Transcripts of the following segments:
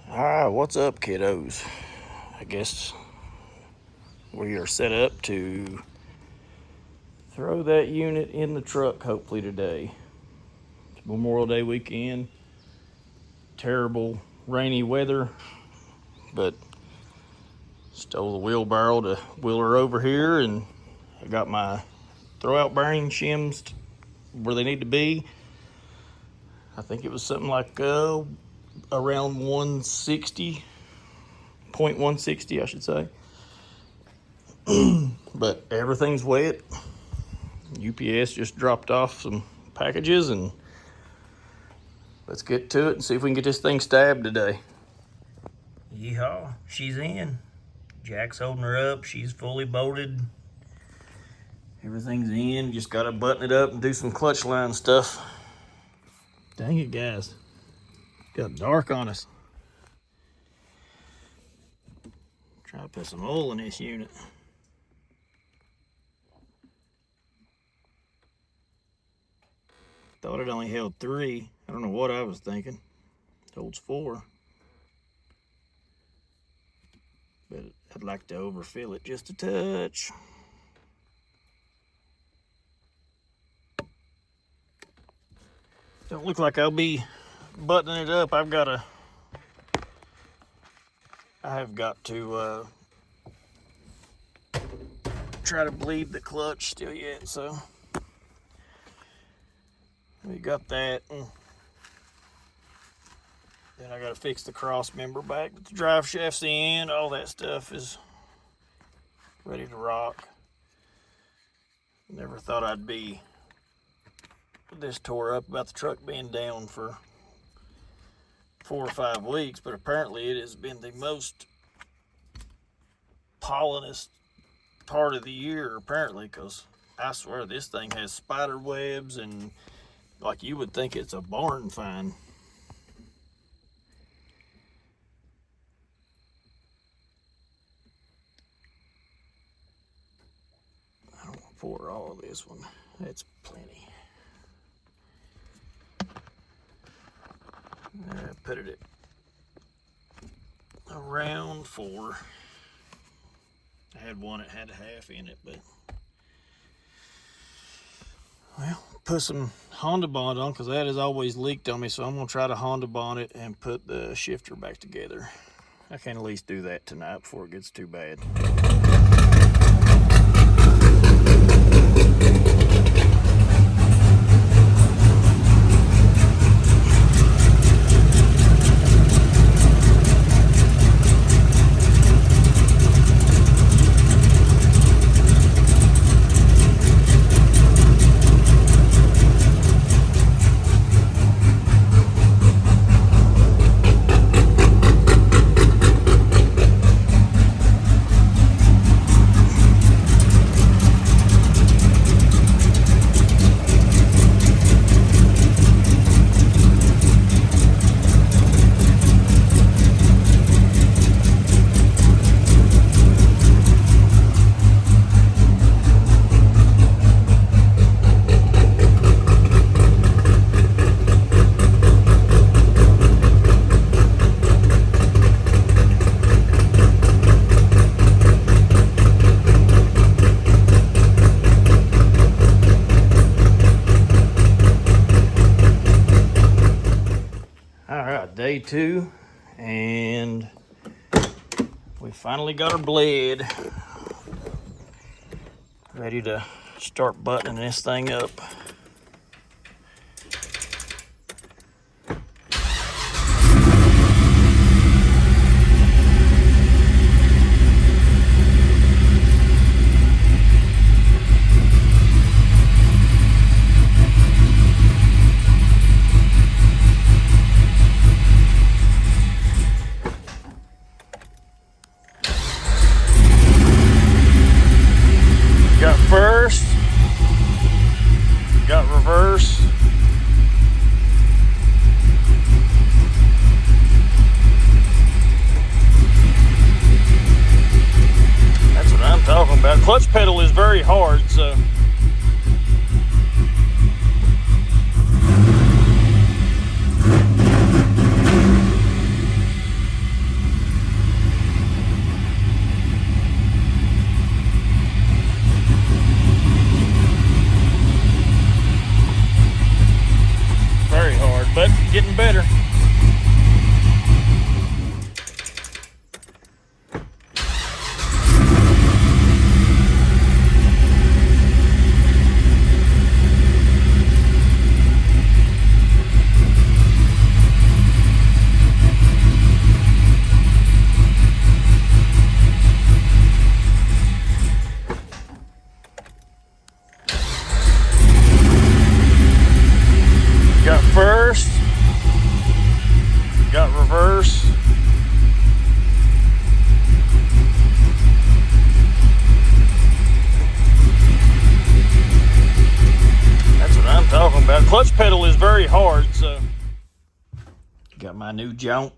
Alright, what's up, kiddos? I guess we are set up to throw that unit in the truck hopefully today. It's Memorial Day weekend. Terrible rainy weather, but stole the wheelbarrow to wheel her over here, and I got my throwout bearing shims where they need to be. I think it was something like around 160, 0.160 I should say. But everything's wet. UPS just dropped off some packages, and let's get to it and see if we can get this thing stabbed today. Yeehaw, she's in. Jack's holding her up. She's fully bolted. Everything's in. Just gotta button it up and do some clutch line stuff. Dang it, guys. Got dark on us. Try to put some oil in this unit. Thought it only held 3. I don't know what I was thinking. It holds 4. But I'd like to overfill it just a touch. Don't look like I'll be buttoning it up. I have got to try to bleed the clutch still yet, so we got that, and then I got to fix the cross member back. But the drive shaft's in. All that stuff is ready to rock. Never thought I'd be this tore up about the truck being down for 4 or 5 weeks, but apparently it has been the most pollenous part of the year, apparently, because I swear this thing has spider webs, and like you would think it's a barn find. I don't want to pour all of this one. That's plenty. Put it at around 4. I had one that had a half in it, but well, put some Honda Bond on because that has always leaked on me, so I'm going to try to Honda Bond it and put the shifter back together. I can at least do that tonight before it gets too bad. Day 2, and we finally got our blade ready to start buttoning this thing up. Got first, got reverse. That's what I'm talking about. Clutch pedal is very hard, so. reverse. That's what I'm talking about. Clutch pedal is very hard, so. Got my new joint.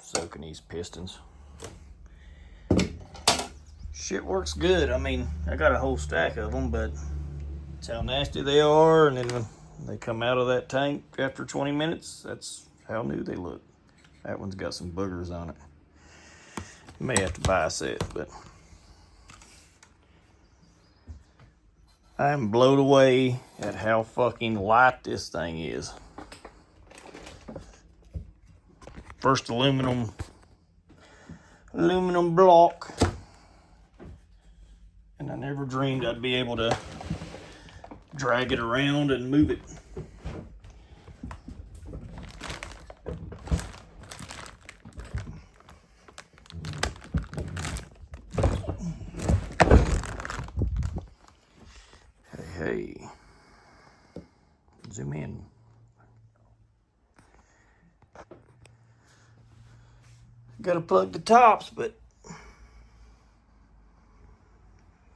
Soaking these pistons. Shit works good. I mean, I got a whole stack of them, but it's how nasty they are, and then when they come out of that tank after 20 minutes, that's how new they look. That one's got some boogers on it. May have to buy a set, but I'm blown away at how fucking light this thing is. First aluminum block, and I never dreamed I'd be able to drag it around and move it. Hey, zoom in. Gotta plug the tops, but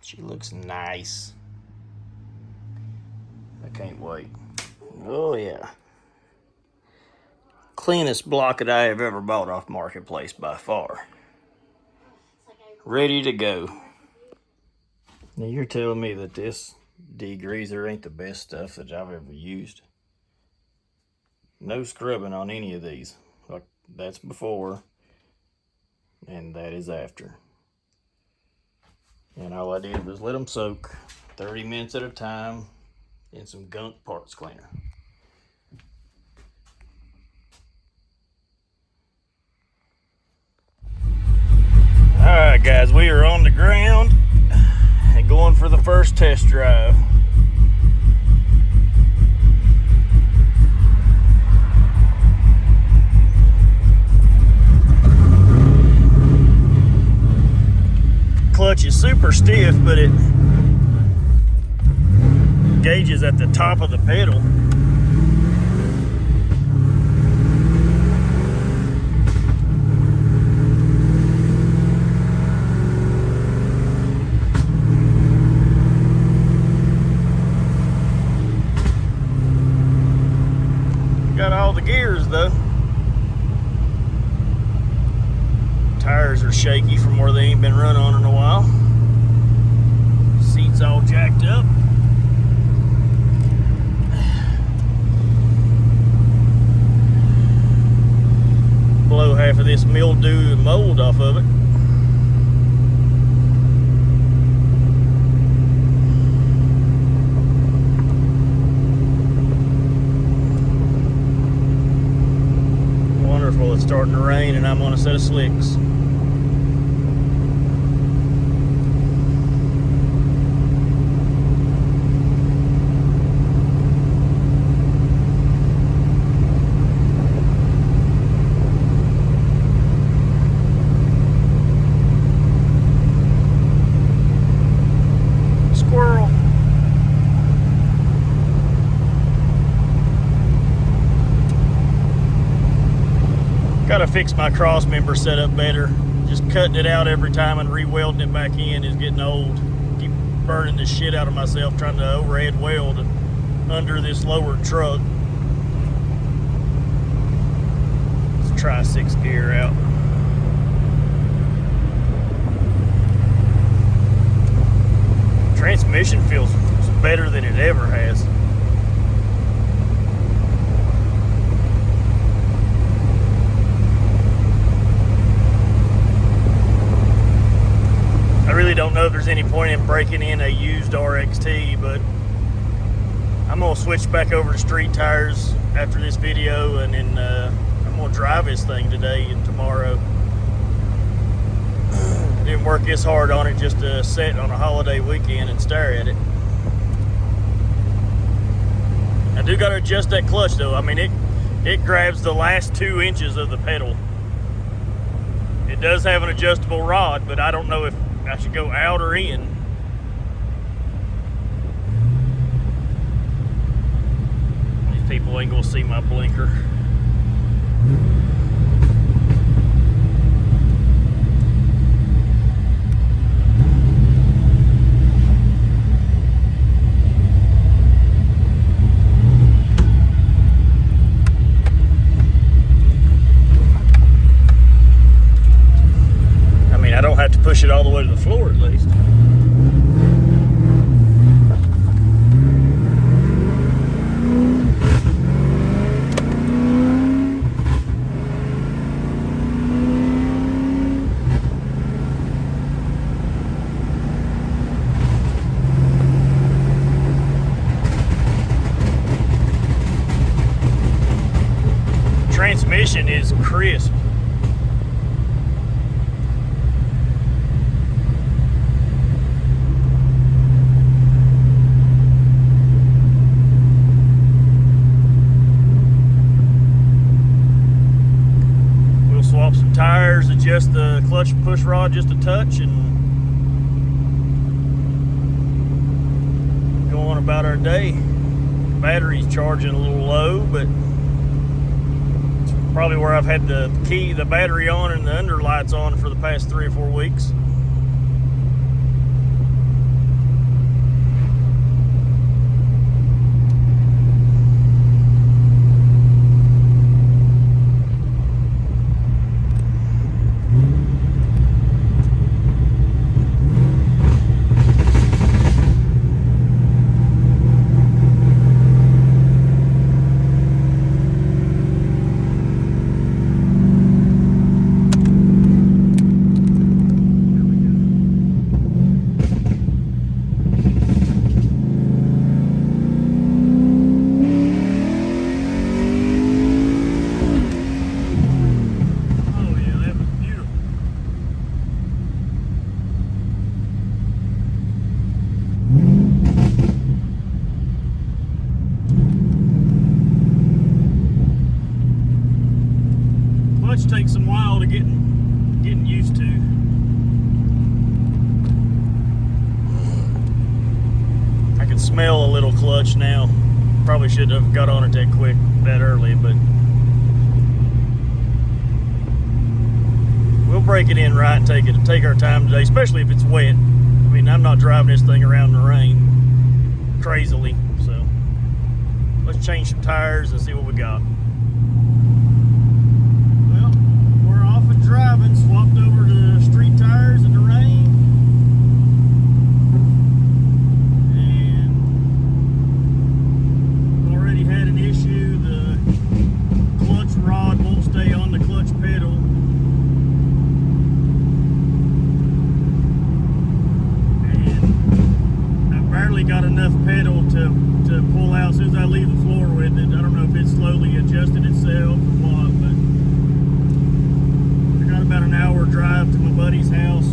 she looks nice. I can't wait. Oh yeah. Cleanest block that I have ever bought off Marketplace by far. Ready to go. Now you're telling me that this degreaser ain't the best stuff that I've ever used. No scrubbing on any of these. Like, that's before, and that is after. And all I did was let them soak 30 minutes at a time in some gunk parts cleaner. Alright guys, we are on the ground and going for the first test drive. Clutch is super stiff, but it gauges at the top of the pedal. Got all the gears though. Tires are shaky from where they ain't been run on in a while. Seats all jacked up. Blow half of this mildew and mold off of it. Wonderful, it's starting to rain and I'm on a set of slicks. Gotta fix my cross member setup better. Just cutting it out every time and re-welding it back in is getting old. Keep burning the shit out of myself trying to overhead weld under this lowered truck. Let's try 6th gear out. Transmission feels better than it ever has. I really don't know if there's any point in breaking in a used RXT, but I'm gonna switch back over to street tires after this video, and then I'm gonna drive this thing today and tomorrow. Didn't work this hard on it just to sit on a holiday weekend and stare at it. I do gotta adjust that clutch though. I mean, it grabs the last 2 inches of the pedal. It does have an adjustable rod, but I don't know if I should go out or in. These people ain't gonna see my blinker. all the way to the floor at least. Transmission is crisp. We'll swap some tires, adjust the clutch push rod just a touch, and go on about our day. Battery's charging a little low, but probably where I've had the battery on and the underlights on for the past 3 or 4 weeks. Clutch takes some while to getting used to. I can smell a little clutch now. Probably should have got on it that early, but we'll break it in right and take our time today, especially if it's wet. I mean, I'm not driving this thing around in the rain crazily, so let's change some tires and see what we got. Driving, swapped over to street tires in the rain, and already had an issue. The clutch rod won't stay on the clutch pedal, and I barely got enough pedal to pull out as soon as I leave the floor with it. I don't know if it slowly adjusted itself or what, but about an hour drive to my buddy's house.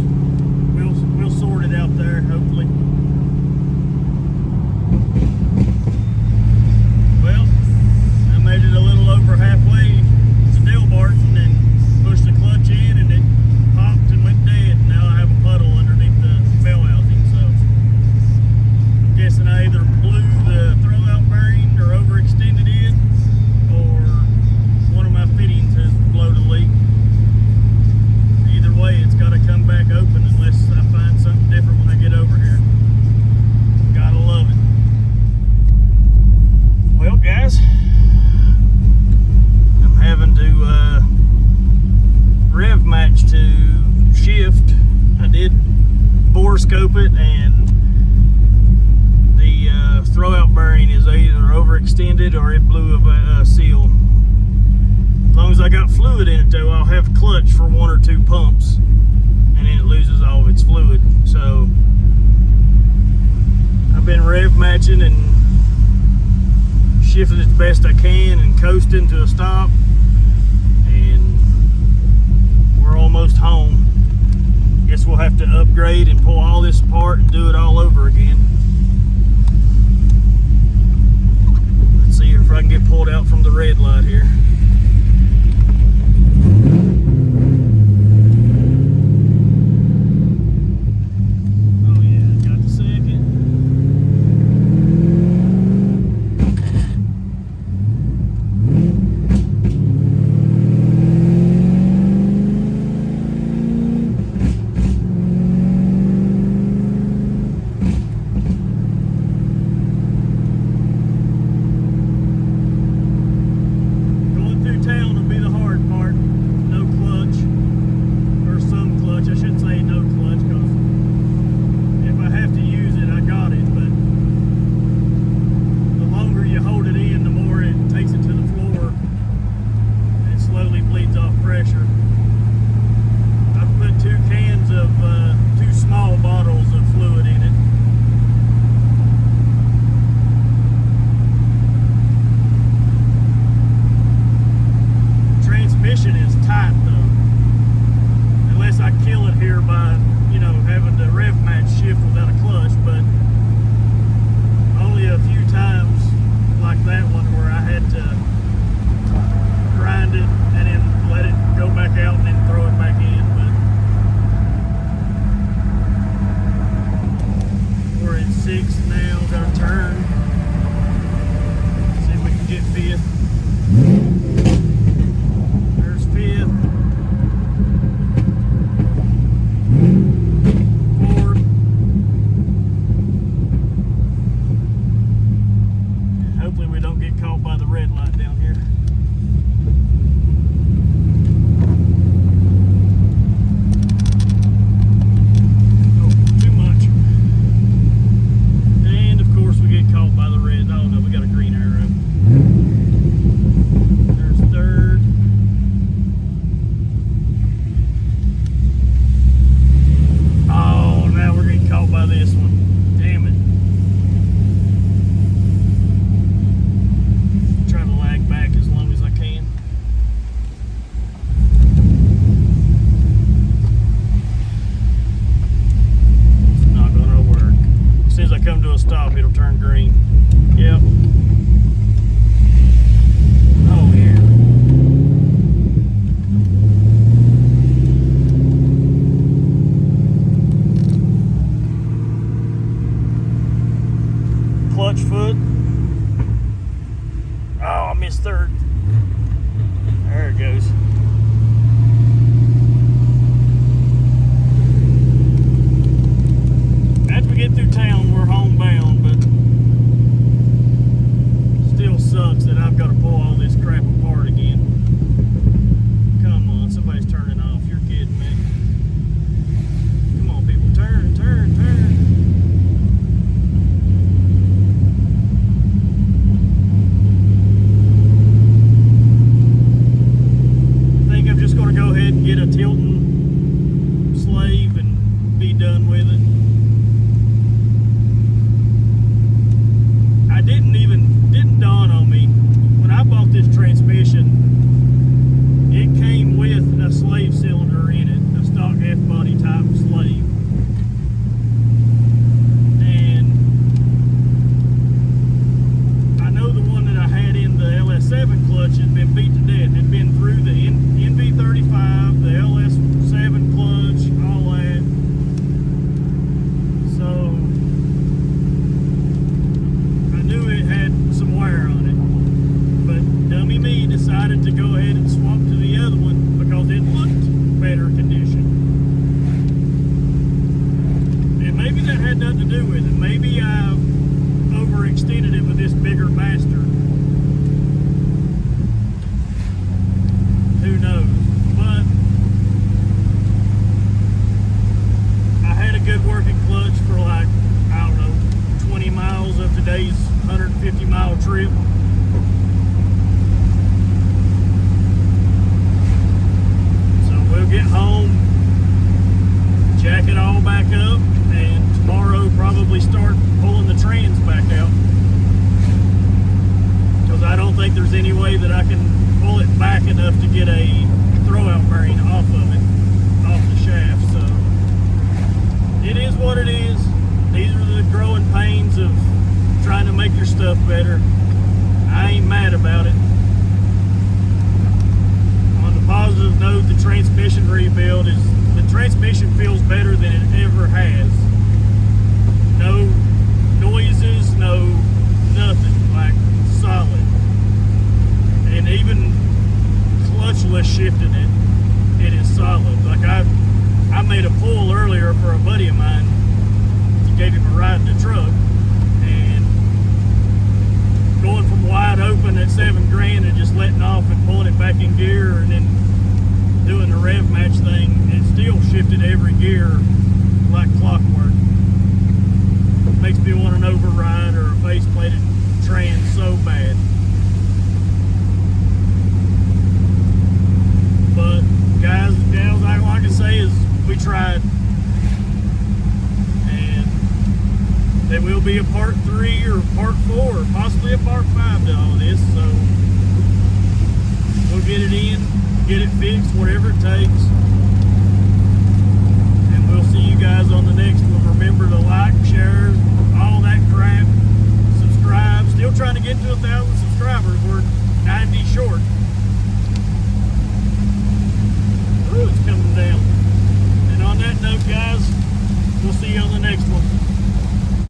We'll sort it out there, hopefully. Well, I made it a little over halfway to Dilbarton and pushed the clutch in, and it popped and went dead. And now I have a puddle underneath the bell housing, so I'm guessing I either blew the throwout bearing or overextended it, or one of my fittings has blown a leak. Either way, it's got to come back open unless I find something different when I get over here. Gotta love it. Well, guys, I'm having to rev match to shift. I did bore scope it, and the throwout bearing is either overextended or it blew a seal. As long as I got fluid in it though, I'll have clutch for 1 or 2 pumps, and then it loses all of its fluid. So I've been rev matching and shifting as best I can and coasting to a stop, and we're almost home. Guess we'll have to upgrade and pull all this apart and do it all over again. Let's see if I can get pulled out from the red light here. there's any way that I can pull it back enough to get a throwout bearing off of it, off the shaft. So it is what it is. These are the growing pains of trying to make your stuff better. I ain't mad about it. On the positive note, the transmission rebuild is, the transmission feels better than it ever has. No noises, no nothing, like solid. And even clutchless shifting it, it is solid. Like I made a pull earlier for a buddy of mine to give him a ride in the truck, and going from wide open at $7 grand and just letting off and pulling it back in gear and then doing the rev match thing, it still shifted every gear like clockwork. Makes me want an override or a face-plated trans so bad. But guys and gals, all I can say is we tried. And there will be a part 3 or part 4 or possibly a part 5 to all of this. So we'll get it in, get it fixed, whatever it takes. And we'll see you guys on the next one. Remember to like, share, all that crap.